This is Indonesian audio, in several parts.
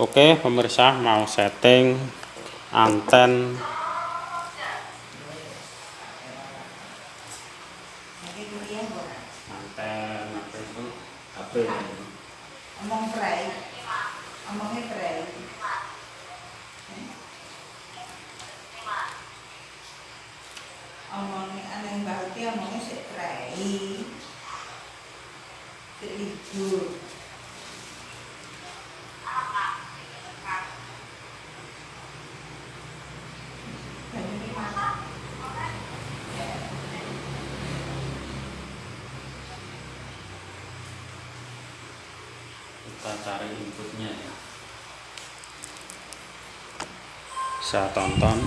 Oke pemirsa, mau setting anten apa itu HP. Omongnya pray. Omongnya aneh berarti omongnya sik pray. Sik libur. Kita cari inputnya ya. Saya tonton.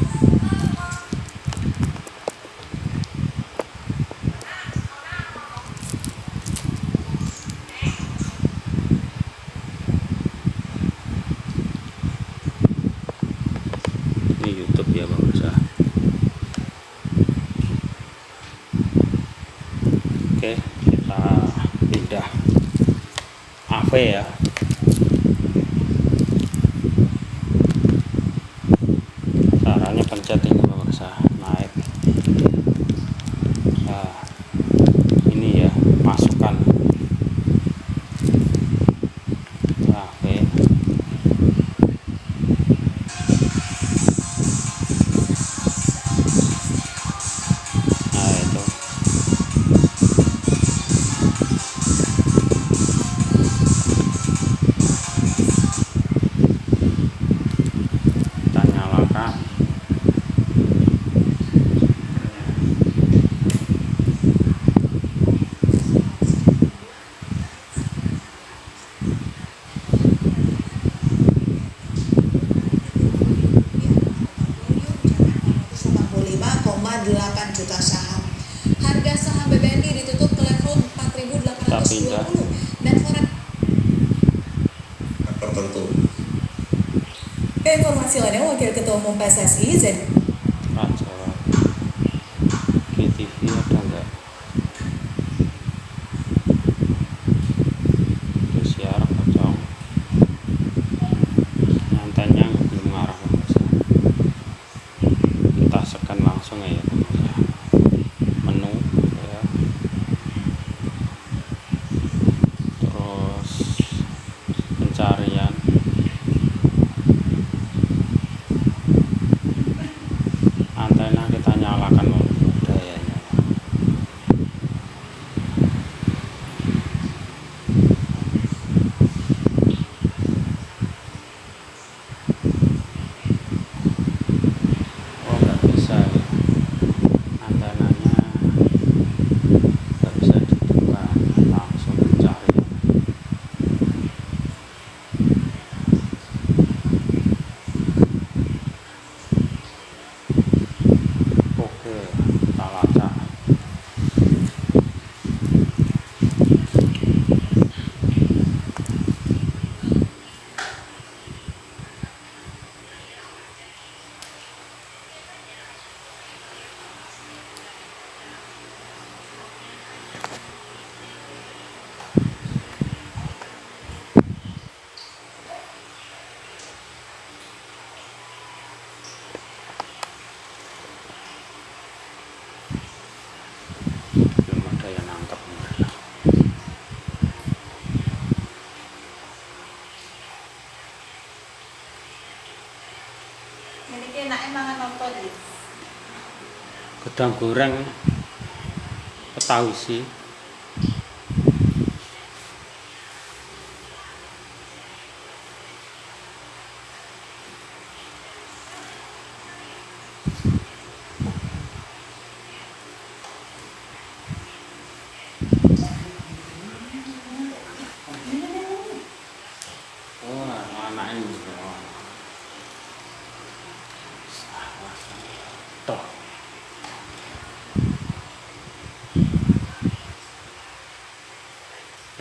Ini YouTube ya pemirsa. Oke, kita pindah AV ya. Caranya pencet ini pemirsa, naik. Nah, ini ya, masukkan AV. Nah itu. Kita nyalakan. Juta saham. Harga saham BBNI ditutup ke level 4.820 dan forex tertentu. Informasi lainnya, Wakil Ketua Umum PSSI Rajawa GTV ada enggak? Terus siar kacang. Antennya belum ngarah pemirsa. Kita scan langsung ya pemirsa. Menu ya. Terus pencarian. Antena kita nyalakan dayanya. Oh nggak bisa ya, antenanya nggak bisa dibuka, langsung pencarian. Oke, kita lacak. Belum ada yang nangkep. Ini enaknya mangan apa nih? Gedang goreng Petausi. Oh, anak ini. Toh.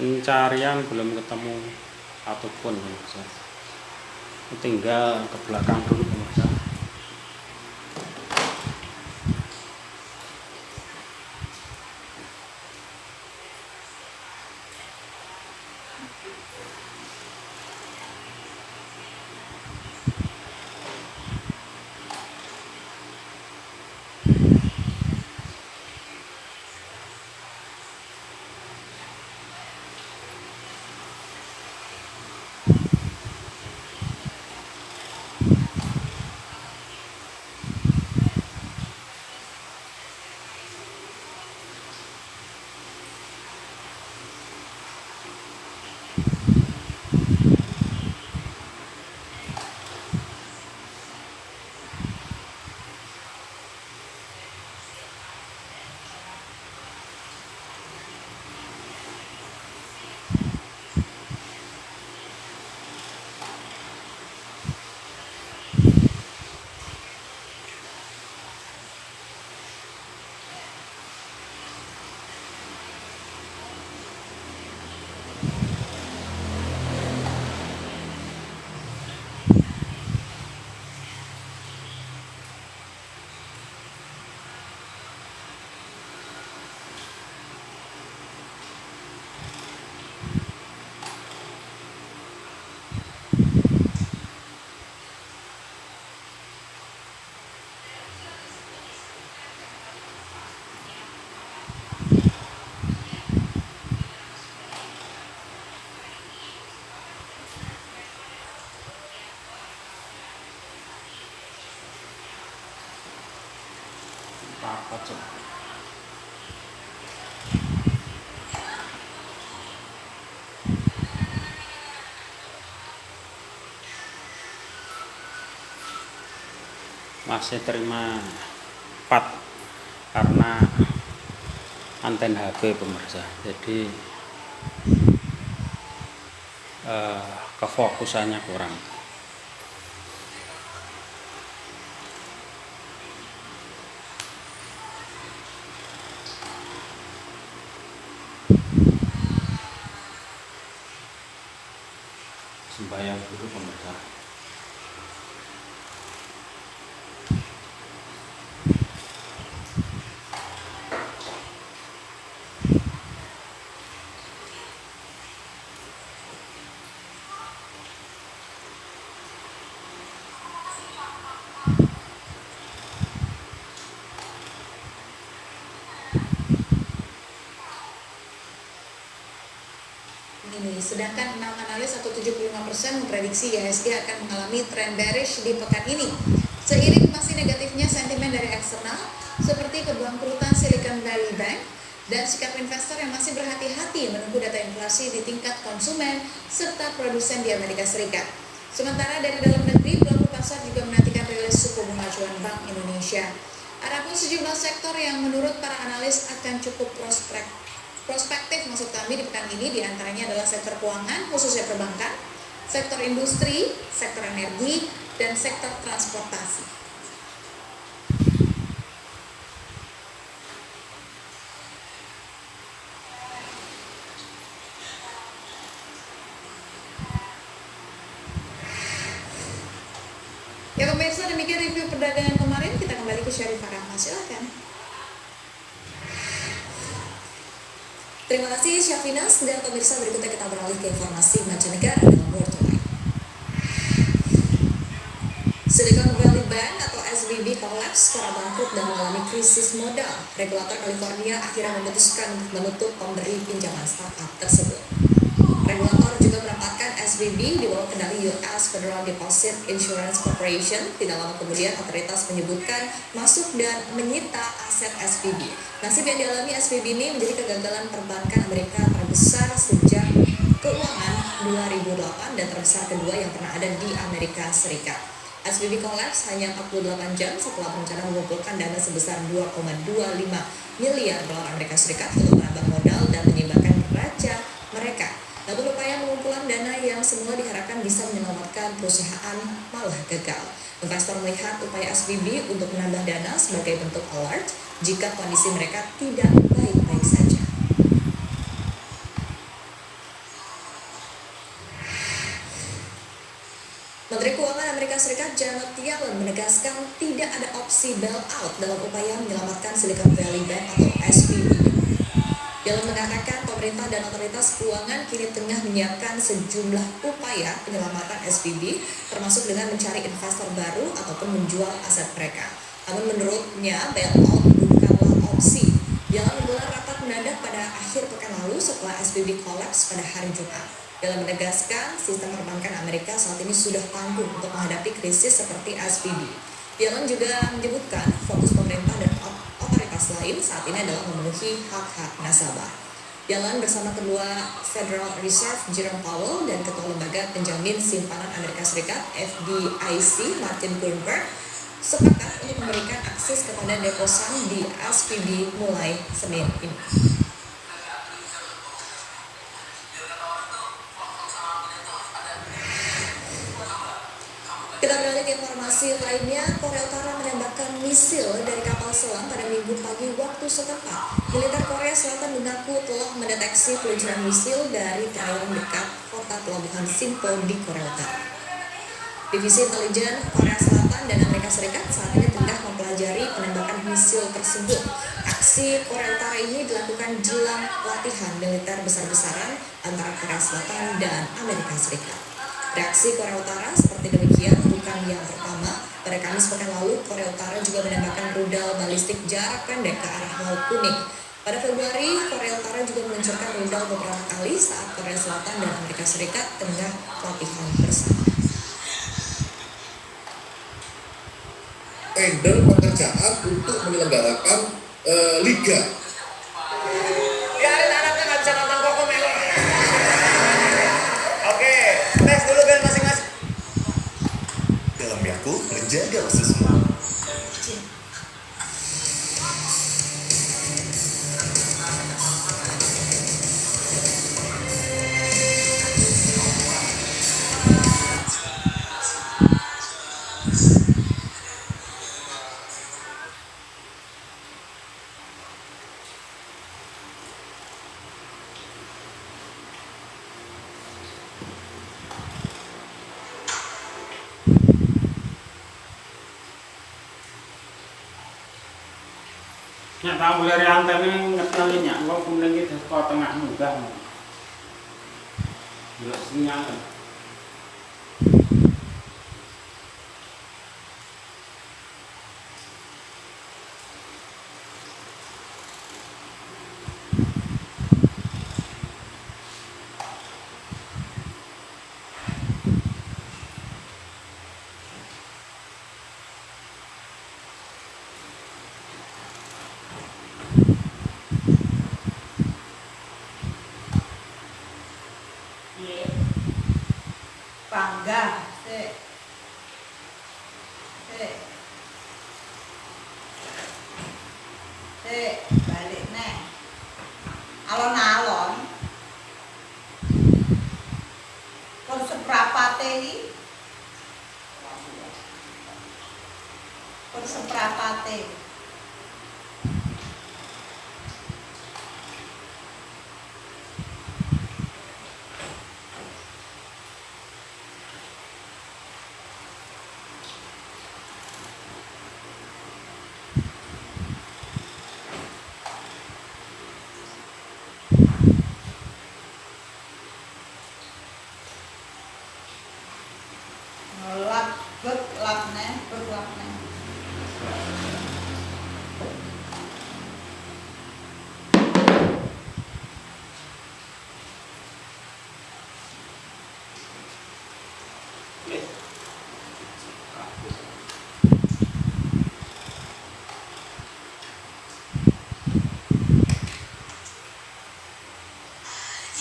Pencarian belum ketemu satupun pemirsa. Tinggal ke belakang dulu pemirsa. Apa coba? Masih terima 4 karena anten HP pemirsa, jadi kefokusannya kurang. Sembayang dulu pemirsa. Ini, sedangkan 6 analis atau 75% memprediksi IHSG akan mengalami tren bearish di pekan ini. Seiring masih negatifnya sentimen dari eksternal seperti kebangkrutan Silicon Valley Bank dan sikap investor yang masih berhati-hati menunggu data inflasi di tingkat konsumen serta produsen di Amerika Serikat. Sementara dari dalam negeri, pelaku pasar juga menantikan rilis suku bunga acuan Bank Indonesia. Adapun sejumlah sektor yang menurut para analis akan cukup prospektif maksud kami di pekan ini diantaranya adalah sektor keuangan khususnya perbankan, sektor industri, sektor energi, dan sektor transportasi. Ya pemirsa, demikian review perdagangan kemarin. Kita kembali ke Syarifah Rahma, silakan. Terima kasih Syafinas, dan pemirsa berikutnya kita beralih ke informasi mancanegara dalam World Wide. Silicon Valley Bank atau SVB kolaps karena bangkrut dan mengalami krisis modal. Regulator California akhirnya memutuskan untuk menutup pemberi pinjaman startup tersebut. Regulator juga menempatkan SVB di bawah kendali US Federal Deposit Insurance Corporation. Tidak lama kemudian otoritas menyebutkan masuk dan menyita aset SVB. Nasib yang dialami SVB ini menjadi kegagalan perbankan Amerika terbesar sejak keuangan 2008 dan terbesar kedua yang pernah ada di Amerika Serikat. SVB kolaps hanya 48 jam setelah berencana mengumpulkan dana sebesar 2,25 miliar dolar Amerika Serikat untuk menambah modal dan menyeimbangkan neraca mereka. Namun upaya pengumpulan dana yang semula diharapkan bisa menyelamatkan perusahaan malah gagal. Investor melihat upaya SVB untuk menambah dana sebagai bentuk alert jika kondisi mereka tidak baik-baik saja. Menteri Keuangan Amerika Serikat Janet Yellen menegaskan tidak ada opsi bailout dalam upaya menyelamatkan Silicon Valley Bank atau SVB. Yellen mengatakan pemerintah dan otoritas keuangan kini tengah menyiapkan sejumlah upaya penyelamatan SVB, termasuk dengan mencari investor baru ataupun menjual aset mereka. Namun menurutnya bailout bukanlah opsi. Yellen menggelar rapat mendadak pada akhir pekan lalu setelah SVB kolaps pada hari Jumat. Yellen menegaskan sistem perbankan Amerika saat ini sudah tangguh untuk menghadapi krisis seperti SVB. Yellen juga menyebutkan fokus pemerintah dan otoritas lain saat ini adalah memenuhi hak-hak nasabah. Yellen bersama kedua Federal Reserve Jerome Powell dan Ketua Lembaga Penjamin Simpanan Amerika Serikat FDIC Martin Bloomberg sepakat untuk memberikan akses kepada deposan di SVB mulai Senin ini. Kita beralih ke informasi lainnya. Korea Utara menembakkan misil dari kapal selam pada Minggu pagi waktu setempat. Militer Korea Selatan mengaku telah mendeteksi peluncuran misil dari perairan dekat kota pelabuhan Sinpo di Korea Utara. Divisi Intelijen Korea Selatan dan Amerika Serikat saat ini tengah mempelajari penembakan misil tersebut. Aksi Korea Utara ini dilakukan jelang latihan militer besar-besaran antara Korea Selatan dan Amerika Serikat. Reaksi Korea Utara seperti demikian bukan yang pertama. Pada Kamis pekan lalu, Korea Utara juga menembakkan rudal balistik jarak pendek ke arah Laut Kuning. Pada Februari, Korea Utara juga meluncurkan rudal beberapa kali saat Korea Selatan dan Amerika Serikat tengah latihan bersama. tender pekerjaan untuk menyelenggarakan liga. Biarin anaknya nggak bisa nonton Koko Melon. Oke, next dulu band masing-masing. Dalam Yakult menjaga ususmu. Nyak tahu dari antena ngetali nyak, kok kemudian kita ke tengah mudah. Gila sinyal. Pangga, sik. Sik. Sik, balik neh. Alon-alon. Pun seprapate iki. Pun seprapate. Lap, lap neh, lap neh.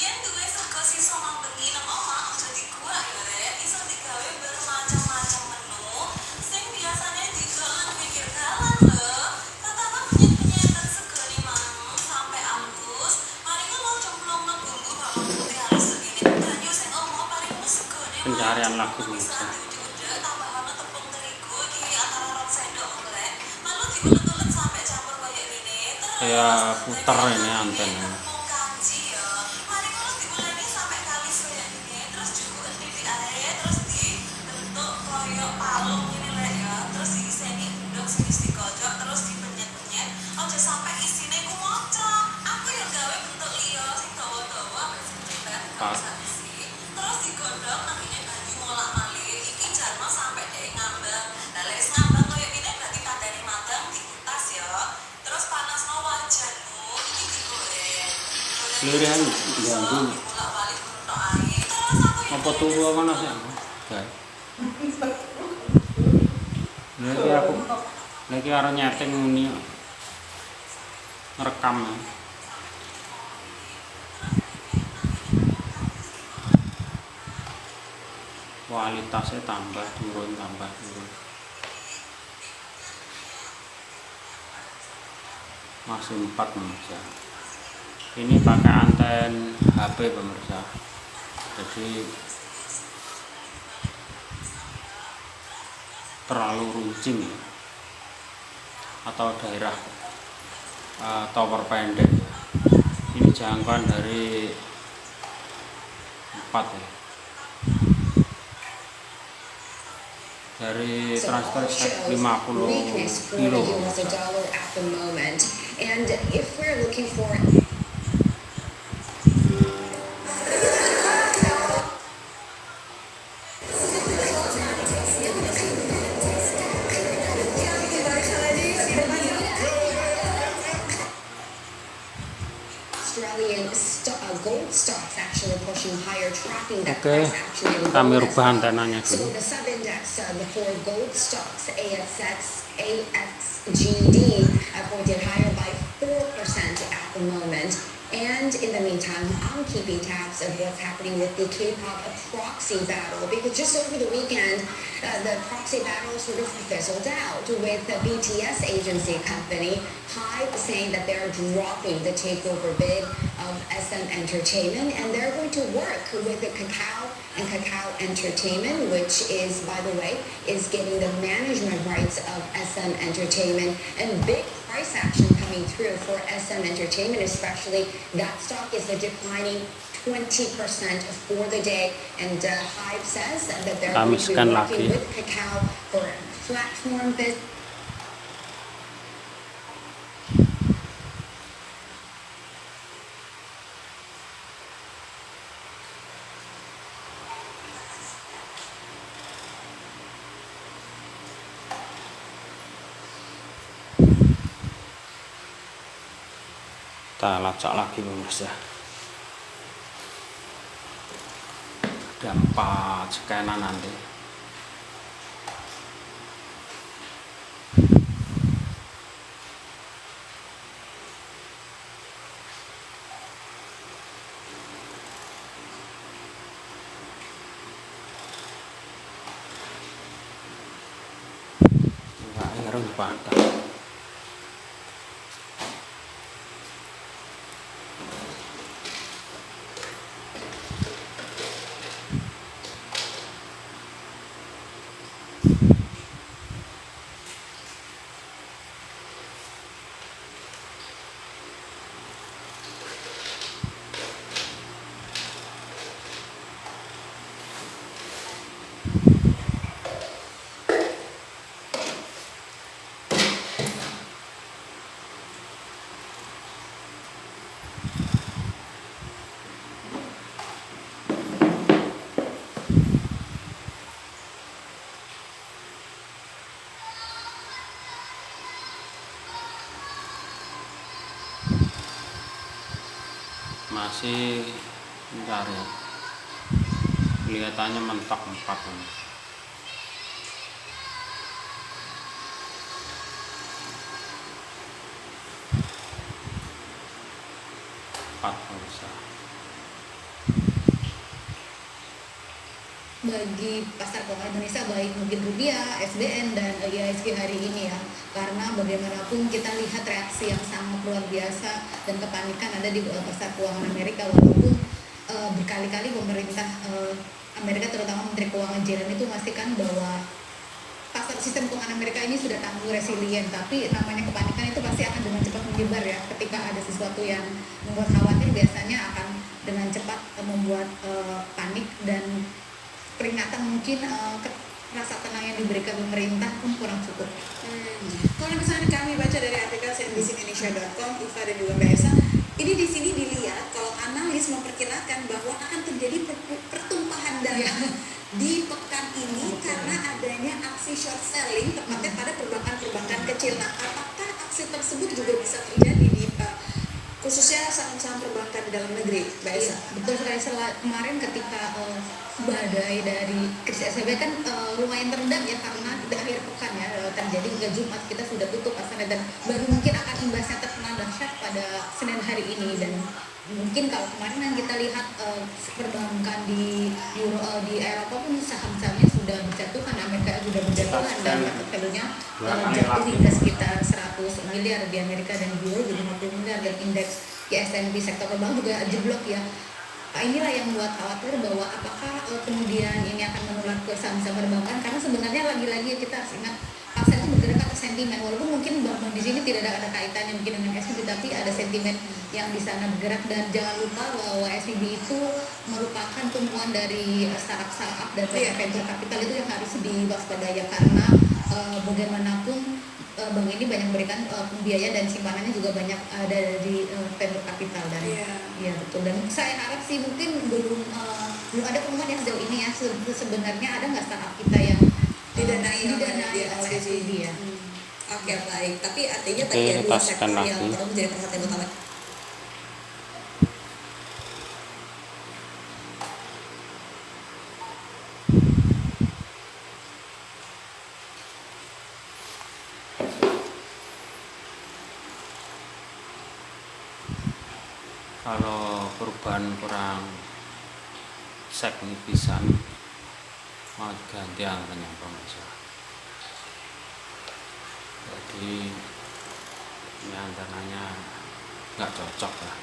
Yen duwe sego sisa mang bengi nang omah aja dikuak ya rek, iso digawe bermacam-macam menu sing biasane dideleng pikir dalan lho. Tatapan penyet-penyetan segone mang sampai halus, mari ngono cemplung nang bumbu bawang putih halus segini banyu sing omah paring segone. Pencarian lagu bisa bisa. diujuk tambahan tepung terigu iki antara 2 sendok rek. Lalu diulet-ulet sampai campur koyo ngene. Terus Kayak puter ini antena. Terus digodhog nang ngene banyu ngolak-malik iki jarno sampai dhek ngambang. Lah lek ngambang koyo ngene berarti tandane mateng dikutas ya. Terus panasno wajanmu iki digoreng. Lirian ganggu. Bolak-balik ngentok ae. Terus aku yo Apa turu apa nasi? Guys. Lagi karo nyeting muni ngerekam. Kualitasnya tambah turun. Masih 4 pemirsa. Ini pakai anten HP pemirsa. Jadi terlalu runcing ya. Atau daerah tower pendek. Ini jangkauan dari 4 ya. Dari So transfer all shows 50 weakness for kilo. the US dollar at the moment. And if we're looking for Australian gold stocks actually pushing higher, tracking expecting that Oke, price action will kami go as rubah well. antenanya So dulu. the sub index, the four gold stocks, AXGD, have pointed higher by 4% at the moment. And in the meantime, I'm keeping tabs of what's happening with the K-pop proxy battle, because just over the weekend, the proxy battle sort of fizzled out with the BTS agency company HYBE saying that they're dropping the takeover bid of SM Entertainment, and they're going to work with the Kakao and Kakao Entertainment, which is, by the way, is getting the management rights of SM Entertainment, and big price action coming through for SM Entertainment, especially that stock is declining 20% for the day, and HYBE says that they're Kami going to be scan working lagi. with Kakao for platform business. Kita lacak lagi pemirsa. Ada 4 scanan nanti. Enggak harus dipangkas. Masih bentar ya, kelihatannya mentok 4 pemirsa. Bagi pasar keuangan Indonesia, baik mungkin rupiah, SBN dan IHSG hari ini ya, karena bagaimanapun kita lihat reaksi yang sangat luar biasa dan kepanikan ada di pasar keuangan Amerika, walaupun berkali-kali pemerintah Amerika, terutama Menteri Keuangan Janet itu memastikan bahwa pasar sistem keuangan Amerika ini sudah tangguh, resilient, tapi namanya kepanikan itu pasti akan dengan cepat menyebar ya. Ketika ada sesuatu yang membuat khawatir, biasanya akan dengan cepat membuat panik, dan peringatan mungkin rasa tenang yang diberikan pemerintah pun kurang cukup. Kalau misalnya kami baca dari artikel cnbcindonesia.com, Iva dan juga Mbak Esa, ini di sini dilihat kalau analis memperkirakan bahwa akan terjadi pertumpahan dana di pekan ini karena adanya aksi short selling tepatnya pada perbankan-perbankan kecil. Nah, apakah aksi tersebut juga bisa terjadi di khususnya saham-saham perbankan di dalam negeri, Mbak Esa? Betul sekali. Kemarin ketika badai dari krisis SVB kan lumayan terendam ya, karena di akhir pekan ya terjadi hingga Jumat kita sudah tutup pasarnya, dan baru mungkin akan imbasnya terkena dahsyat pada Senin hari ini. Dan mungkin kalau kemarin yang kita lihat perbankan di Eropa pun saham-sahamnya sudah berjatuhan, Amerika sudah berjatuhan, dan value-nya jatuh hingga sekitar 100 miliar di Amerika, dan euro jadi 50 miliar, dan indeks S&P sektor perbankan juga jeblok ya. Inilah yang membuat khawatir bahwa apakah kemudian ini akan menular ke saham-saham perbankan, karena sebenarnya lagi-lagi kita harus ingat pasar itu bergerak atas sentimen, walaupun mungkin bank di sini tidak ada kaitannya mungkin dengan SVB, tapi ada sentimen yang di sana bergerak. Dan jangan lupa bahwa SVB itu merupakan tumpuan dari startup dan venture capital, itu yang harus diwaspadai ya, karena bagaimanapun bank ini banyak memberikan biaya dan simpanannya juga banyak ada di venture capital, dan ya betul. Dan saya harap sih mungkin belum ada pengumuman yang sejauh ini ya, sebenarnya ada nggak startup kita yang didanai oleh SVB ya. Oke, baik. Tapi artinya Oke, tadi ada kita dua sektor scan yang lagi. perlu menjadi perhatian utama. kalau perubahan kurang signifikan mau ganti angkanya pemirsa. Jadi ini antenanya nggak cocok lah.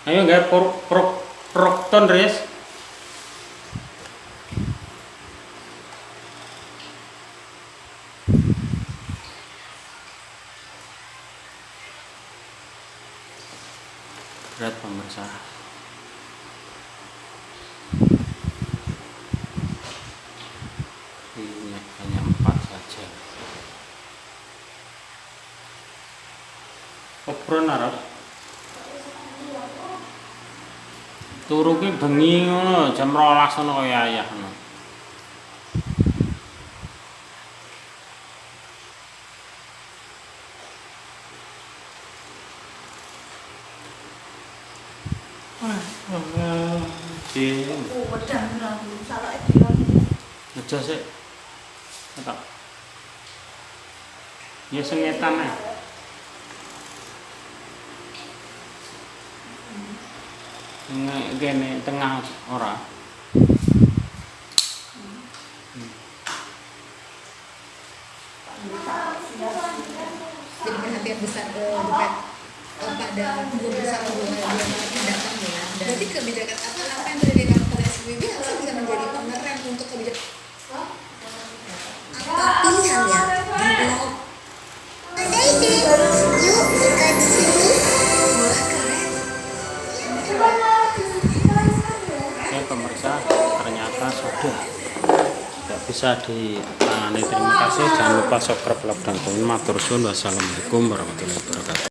Ayo nggak prokton Riz. Berat pemirsa. Ini hanya 4 saja. Kopron Arab. Turu ki bengi ngono jam 12 ngono kaya ayah ngono. Wedang nang salake dilon. Aja sik. Tak. Ya sengetan ae. Ngene tengah ora. Jadi perhatian besar ke Depet pada guru besar dua Maret mendatang ya. Berarti kebijakan apa yang terjadi pada SPB harusnya bisa menjadi pengerem untuk kebijakan Apa pilihannya di blog? Yuk kita di sini. Murah keren. Ya pemirsa, ternyata sudah tidak bisa ditangani. Terima kasih. Jangan lupa subscribe, like, dan komen. Matur suwun. Wassalamualaikum warahmatullahi wabarakatuh.